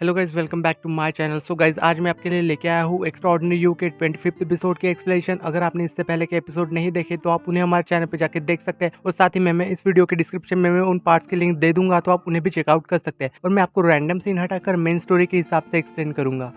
Hello guys, welcome back to my channel. So guys, आज मैं आपके लिए लेके आया हूँ एक्स्ट्राऑर्डिनरी यू के 25th एपिसोड के एक्सप्लेनेशन। अगर आपने इससे पहले के एपिसोड नहीं देखे तो आप उन्हें हमारे चैनल पे जाके देख सकते हैं, और साथ ही मैं इस वीडियो के डिस्क्रिप्शन में मैं उन पार्ट्स के लिंक दे दूंगा, तो आप उन्हें भी चेकआउट कर सकते हैं। और मैं आपको रैंडम सीन हटाकर मेन स्टोरी के हिसाब से एक्सप्लेन करूंगा।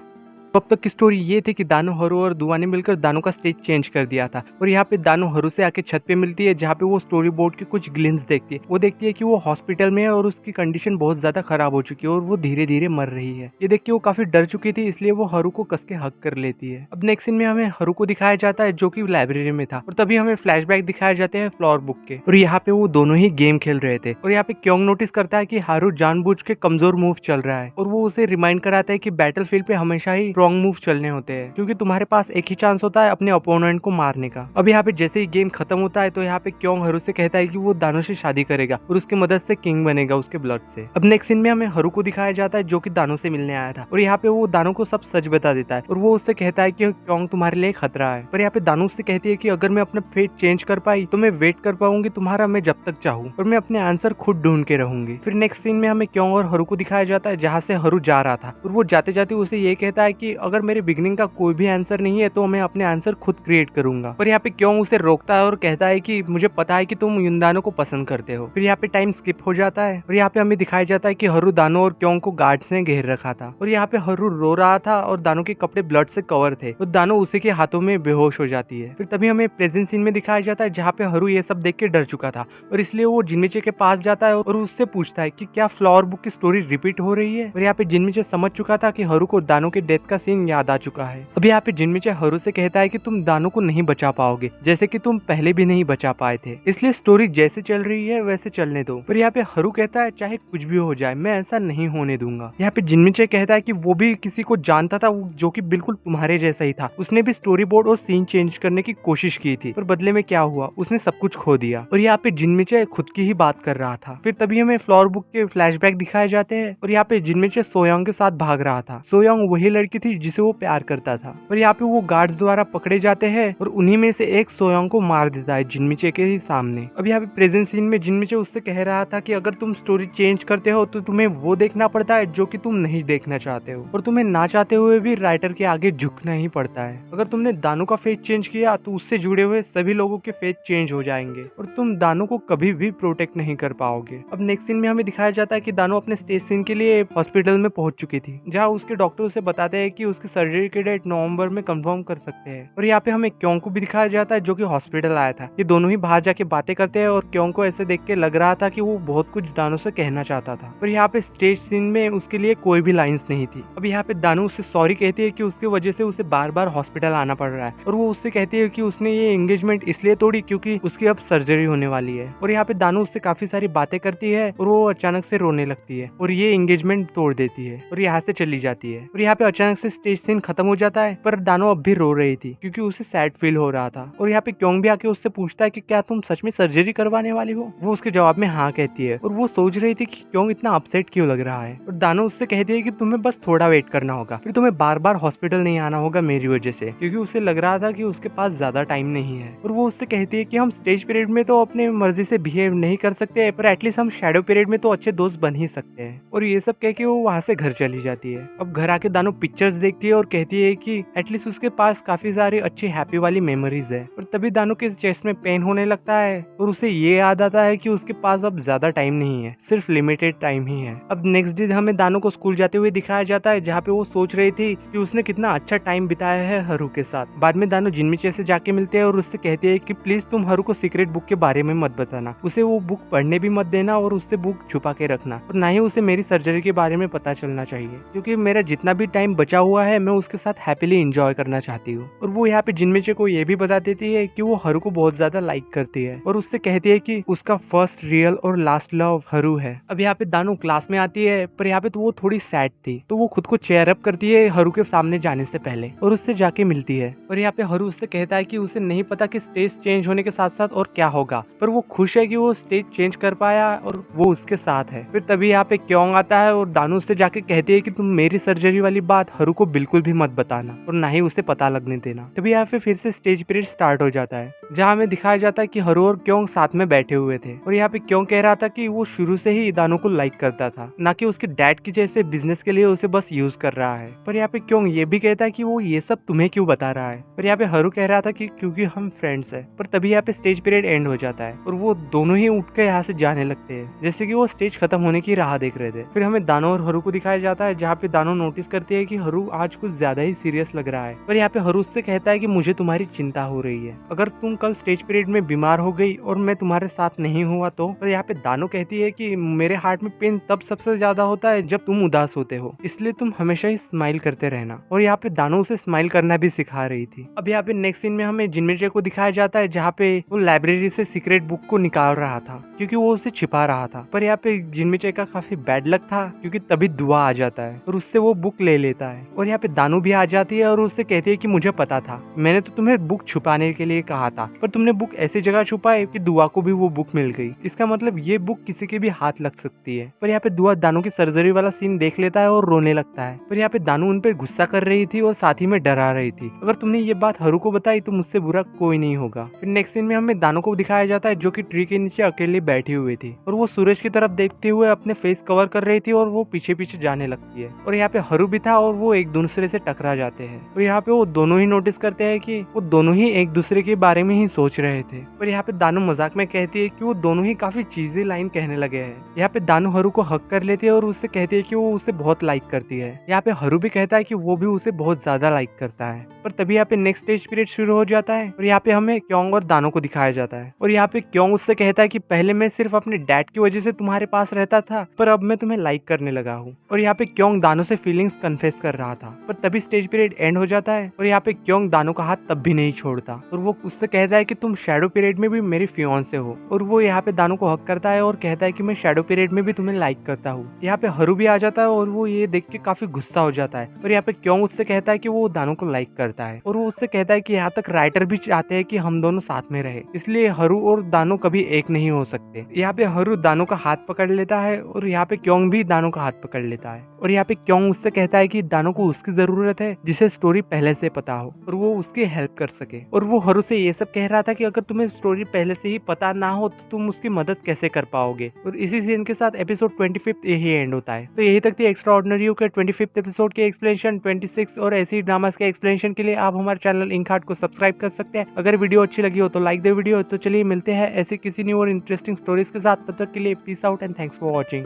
तो अब तक की स्टोरी ये थी कि दानो, हरू और दुआ ने मिलकर दानो का स्टेज चेंज कर दिया था। और यहाँ पे दानो हरू से आके छत पे मिलती है, जहाँ पे वो स्टोरी बोर्ड के कुछ ग्लिम्स देखती है। वो देखती है कि वो हॉस्पिटल में है और उसकी कंडीशन बहुत ज्यादा खराब हो चुकी है और वो धीरे धीरे मर रही है। ये देख के वो काफी डर चुकी थी, इसलिए वो हरू को कस के हक कर लेती है। अब नेक्स्ट सीन में हमें हरू को दिखाया जाता है, जो कि लाइब्रेरी में था, और तभी हमें फ्लैशबैक दिखाए जाते हैं फ्लावर बुक के। और यहाँ पे वो दोनों ही गेम खेल रहे थे। और यहाँ पे क्योंग नोटिस करता है कि हारू जानबूझ के कमजोर मूव चल रहा है, और वो उसे रिमाइंड कराता है कि बैटल फील्ड पे हमेशा ही स्ट्रॉन्ग मूव चलने होते हैं, क्योंकि तुम्हारे पास एक ही चांस होता है अपने अपोनेंट को मारने का। अब यहाँ पे जैसे ही गेम खत्म होता है तो यहाँ पे क्योंग हरू से कहता है कि वो दानो से शादी करेगा और उसकी मदद से किंग बनेगा उसके ब्लड से। अब नेक्स्ट सीन में हमें हरू को दिखाया जाता है, जो कि दानो से मिलने आया था, और यहाँ पे वो दानो को सब सच बता देता है। और वो उससे कहता है कि क्योंग तुम्हारे लिए खतरा है। पर यहाँ पे दानो उससे कहती है कि अगर मैं अपना फेट चेंज कर पाई तो मैं वेट कर पाऊंगी तुम्हारा, मैं जब तक चाहूँ, और मैं अपने आंसर खुद ढूंढ के रहूंगी। फिर नेक्स्ट सीन में हमें क्योंग और हरू को दिखाया जाता है, जहाँ से हरू जा रहा था, और वो जाते जाते उसे ये कहता है कि अगर मेरे बिगिनिंग का कोई भी आंसर नहीं है तो मैं अपने आंसर खुद क्रिएट करूंगा। पर यहाँ पे क्यों उसे रोकता है और कहता है कि मुझे पता है कि तुम युनदानो को पसंद करते हो। फिर यहाँ पे टाइम स्किप हो जाता है, और यहाँ पे हमें दिखाया जाता है कि हरू, दानो और क्यों को गार्ड्स ने घेर रखा था। और यहाँ पे हरू रो रहा था और दानो के कपड़े ब्लड से कवर थे, और दानो उसी के हाथों में बेहोश हो जाती है। फिर तभी हमें प्रेजेंट सीन में दिखाया जाता है, जहाँ पे हरू ये सब देख के डर चुका था, और इसलिए वो जिनमिचे के पास जाता है और उससे पूछता है कि क्या फ्लावर बुक की स्टोरी रिपीट हो रही है। और यहाँ पे जिनमिचे समझ चुका था कि हरू को दानो के डेथ का सीन याद आ चुका है। अब यहाँ पे जिनमिचे हरू से कहता है कि तुम दानो को नहीं बचा पाओगे, जैसे कि तुम पहले भी नहीं बचा पाए थे, इसलिए स्टोरी जैसे चल रही है वैसे चलने दो। पर यहाँ पे हरू कहता है चाहे कुछ भी हो जाए मैं ऐसा नहीं होने दूंगा। यहाँ पे जिनमिचे कहता है कि वो भी किसी को जानता था जो कि बिल्कुल तुम्हारे जैसा ही था, उसने भी स्टोरी बोर्ड और सीन चेंज करने की कोशिश की थी, पर बदले में क्या हुआ, उसने सब कुछ खो दिया। और यहाँ पे जिनमिचे खुद की ही बात कर रहा था। फिर तभी हमें फ्लावर बुक के फ्लैशबैक दिखाए जाते हैं, और यहाँ पे जिनमिचे सोयोंग के साथ भाग रहा था। सोयोंग वही लड़की थी जिसे वो प्यार करता था। और यहाँ पे वो गार्ड्स द्वारा पकड़े जाते हैं, और उन्हीं में से एक सोयोंग को मार देता है जिनमिचे के ही सामने। अब यहाँ पे प्रेजेंट सीन में जिनमिचे उससे कह रहा था कि अगर तुम स्टोरी चेंज करते हो तो तुम्हें वो देखना पड़ता है जो कि तुम नहीं देखना चाहते हो, और तुम्हें ना चाहते हुए भी राइटर के आगे झुकना ही पड़ता है। अगर तुमने दानो का फेस चेंज किया तो उससे जुड़े हुए सभी लोगों के फेस चेंज हो जाएंगे, और तुम दानो को कभी भी प्रोटेक्ट नहीं कर पाओगे। अब नेक्स्ट सीन में हमें दिखाया जाता है कि दानो अपने स्टेज सीन के लिए हॉस्पिटल में पहुंच चुकी थी, जहाँ उसके डॉक्टर उसे बताते हैं कि उसकी सर्जरी की डेट नवंबर में कंफर्म कर सकते हैं। और यहाँ पे हमें क्यों को भी दिखाया जाता है, जो कि हॉस्पिटल आया था। ये दोनों ही बाहर जाके बातें करते हैं, और क्यों को ऐसे देख के लग रहा था कि वो बहुत कुछ दानो से कहना चाहता था, पर यहाँ पे स्टेज सीन में उसके लिए कोई भी लाइंस नहीं थी। अब यहाँ पे दानो उससे सॉरी कहती है कि उसकी वजह से उसे बार बार हॉस्पिटल आना पड़ रहा है, और वो उससे कहती है कि उसने ये एंगेजमेंट इसलिए तोड़ी क्योंकि उसकी अब सर्जरी होने वाली है। और यहाँ पे दानो उससे काफी सारी बातें करती है, और वो अचानक से रोने लगती है और ये एंगेजमेंट तोड़ देती है और यहाँ से चली जाती है। और यहाँ पे अचानक से स्टेज सीन खत्म हो जाता है, पर दानो अब भी रो रही थी क्योंकि उसे सैड फील हो रहा था। और यहाँ पे क्योंग भी आके उससे पूछता है कि क्या तुम सच में सर्जरी करवाने वाली हो। वो उसके जवाब में हाँ कहती है, और वो सोच रही थी कि क्योंग इतना अपसेट क्यों लग रहा है। और दानो उससे कहती है कि तुम्हें बस थोड़ा वेट करना होगा, फिर तुम्हें बार बार हॉस्पिटल नहीं आना होगा मेरी वजह से, क्योंकि उसे लग रहा था कि उसके पास ज्यादा टाइम नहीं है। और वो उससे कहती है कि हम स्टेज पीरियड में तो अपने मर्जी से बिहेव नहीं कर सकते, पर एटलीस्ट हम शैडो पीरियड में तो अच्छे दोस्त बन ही सकते हैं। और ये सब कह के वो वहाँ से घर चली जाती है। अब घर आके दानो पिक्चर्स देखती है और कहती है कि एटलीस्ट उसके पास काफी सारी अच्छी हैप्पी वाली मेमोरीज है। और तभी दानो के चेस्ट में पेन होने लगता है, और उसे ये याद आता है कि उसके पास अब ज्यादा टाइम नहीं है, सिर्फ लिमिटेड टाइम ही है। अब नेक्स्ट डे हमें दानो को स्कूल जाते हुए दिखाया जाता है, जहाँ पे वो सोच रही थी कि उसने कितना अच्छा टाइम बिताया है हरू के साथ। बाद में दानो जिनमिचे से जाके मिलते हैं और उससे कहती है कि प्लीज तुम हरू को सीक्रेट बुक के बारे में मत बताना, उसे वो बुक पढ़ने भी मत देना, और उससे बुक छुपा के रखना, और ना ही उसे मेरी सर्जरी के बारे में पता चलना चाहिए, क्योंकि मेरा जितना भी टाइम बचा हुआ है मैं उसके साथ हैप्पीली एंजॉय करना चाहती हूँ। और वो यहाँ पे जिनमिचे को ये भी बता देती है कि वो हरू को बहुत ज्यादा लाइक करती है, और उससे कहती है कि उसका फर्स्ट रियल और लास्ट लव हरू है। अब यहाँ पे दानो क्लास में आती है, पर यहाँ पे तो वो थोड़ी सैड थी, तो वो खुद को चेयर अप करती है हरू के सामने जाने से पहले, और उससे जाके मिलती है। और यहाँ पे हरू उससे कहता है कि उसे नहीं पता कि स्टेज चेंज होने के साथ साथ और क्या होगा, पर वो खुश है कि वो स्टेज चेंज कर पाया और वो उसके साथ है। फिर तभी यहाँ पे क्योंग आता है, और दानो उससे जाके कहती है कि तुम मेरी सर्जरी वाली बात हरू को बिल्कुल भी मत बताना, और ना ही उसे पता लगने देना। तभी यहाँ पे फिर से स्टेज पीरियड स्टार्ट हो जाता है। जहाँ हमें दिखाया जाता है कि हरू और क्योंग साथ में बैठे हुए थे और यहाँ पे क्योंग कह रहा था कि वो शुरू से ही दानो को लाइक करता था, ना कि उसके डैड की जैसे बिजनेस के लिए उसे बस यूज कर रहा है। पर यहाँ पे क्योंग ये भी कहता है कि वो ये सब तुम्हें क्यों बता रहा है। पर यहाँ पे हरू कह रहा था कि क्योंकि हम फ्रेंड्स है। पर तभी यहाँ पे स्टेज पीरियड एंड हो जाता है और वो दोनों ही उठ के यहाँ से जाने लगते हैं, जैसे कि वो स्टेज खत्म होने की राह देख रहे थे। फिर हमें दानो और हरू को दिखाया जाता है, जहाँ पे दानो नोटिस करती है कि हरू आज कुछ ज्यादा ही सीरियस लग रहा है। पर यहाँ पे हरू उससे कहता है कि मुझे तुम्हारी चिंता हो रही है, अगर तुम कल स्टेज पीरियड में बीमार हो गई और मैं तुम्हारे साथ नहीं हुआ तो। पर यहाँ पे दानो कहती है कि मेरे हार्ट में पेन तब सबसे ज्यादा होता है जब तुम उदास होते हो, इसलिए तुम हमेशा ही स्माइल करते रहना। और यहाँ पे दानो उसे स्माइल करना भी सिखा रही थी। अब यहाँ पे नेक्स्ट सीन में हमें जिनमिचे को दिखाया जाता है, जहाँ पे वो लाइब्रेरी से सीक्रेट बुक को निकाल रहा था क्योंकि वो उसे छिपा रहा था। पर यहाँ पे जिनमिचे का काफी बैड लक था क्योंकि तभी दुआ आ जाता है और उससे वो बुक ले लेता है। और यहाँ पे दानो भी आ जाती है और उससे कहती है कि मुझे पता था, मैंने तो तुम्हें बुक छुपाने के लिए कहा था, पर तुमने बुक ऐसी जगह छुपाई कि दुआ को भी वो बुक मिल गई। इसका मतलब ये बुक किसी के भी हाथ लग सकती है। पर यहाँ पे दुआ दानो की सर्जरी वाला सीन देख लेता है और रोने लगता है। पर यहाँ पे दानो उन पे गुस्सा कर रही थी और साथ ही में डरा रही थी, अगर तुमने ये बात हरू को बताई तो मुझसे बुरा कोई नहीं होगा। फिर नेक्स्ट सीन में हमें दानो को दिखाया जाता है, जो कि ट्री के नीचे अकेले बैठी हुई थी और वो सूरज की तरफ देखते हुए अपने फेस कवर कर रही थी और वो पीछे पीछे जाने लगती है। और यहाँ पे हरू भी था और वो एक दूसरे से टकरा जाते हैं। और यहाँ पे वो दोनों ही नोटिस करते हैं कि वो दोनों ही एक दूसरे के बारे में ही सोच रहे थे। पर यहाँ पे दानो मजाक में कहती है कि वो दोनों ही काफी चीजें लाइन कहने लगे हैं। यहाँ पे दानो हरू को हक कर लेती है और उससे कहती है कि वो उसे बहुत लाइक करती है। यहाँ पे हरू भी कहता है कि वो भी उसे बहुत ज्यादा लाइक करता है। पर तभी यहाँ पे नेक्स्ट स्टेज पीरियड शुरू हो जाता है और यहाँ पे हमें क्योंग और दानो को दिखाया जाता है। और यहाँ पे क्योंग उससे कहता है कि पहले मैं सिर्फ अपने डैड की वजह से तुम्हारे पास रहता था, पर अब मैं तुम्हें लाइक करने लगा हूँ। और यहाँ पे क्योंग दानो से फीलिंग्स कन्फेस कर रहा था। पर तभी स्टेज पीरियड एंड हो जाता है और यहाँ पे क्योंग दानो का हाथ तब भी नहीं छोड़ता और वो उससे कहता है कि तुम शैडो पीरियड में भी मेरी फियांसे हो। और वो यहाँ पे दानो को हक करता है और कहता है कि मैं शैडो पीरियड में भी तुम्हें लाइक करता हूँ। यहाँ पे हरू भी आ जाता है और वो ये देख के काफी गुस्सा हो जाता है। और यहाँ पे क्योंग उससे कहता है कि वो दानो को लाइक करता है और वो उससे कहता है कि यहाँ तक राइटर भी चाहते हैं कि हम दोनों साथ में रहे, इसलिए हरू और दानो कभी एक नहीं हो सकते। यहाँ पे हरू दानो का हाथ पकड़ लेता है और यहाँ पे क्योंग भी दानो का हाथ पकड़ लेता है। और यहाँ पे क्योंग उससे कहता है कि दानो को उसकी जरूरत है जिसे स्टोरी पहले से पता हो और वो उसकी हेल्प कर सके। और वो हरू से ये सब कह रहा था कि अगर तुम्हें स्टोरी पहले से ही पता ना हो तो तुम उसकी मदद कैसे कर पाओगे। और इसी सीन के साथ एपिसोड 25 यही एंड होता है। तो यही तक थी एक्स्ट्रा ऑर्डिनरी यू के 25 एपिसोड के एक्सप्लेनेशन। 26 और ऐसी ड्रामास के एक्सप्लेनेशन के लिए आप हमारे चैनल इंक हार्ट को सब्सक्राइब कर सकते हैं। अगर वीडियो अच्छी लगी हो तो लाइक दे वीडियो। तो चलिए मिलते हैं ऐसी किसी न्यू और इंटरेस्टिंग स्टोरीज के साथ, तब तक के लिए peace out and thanks for watching.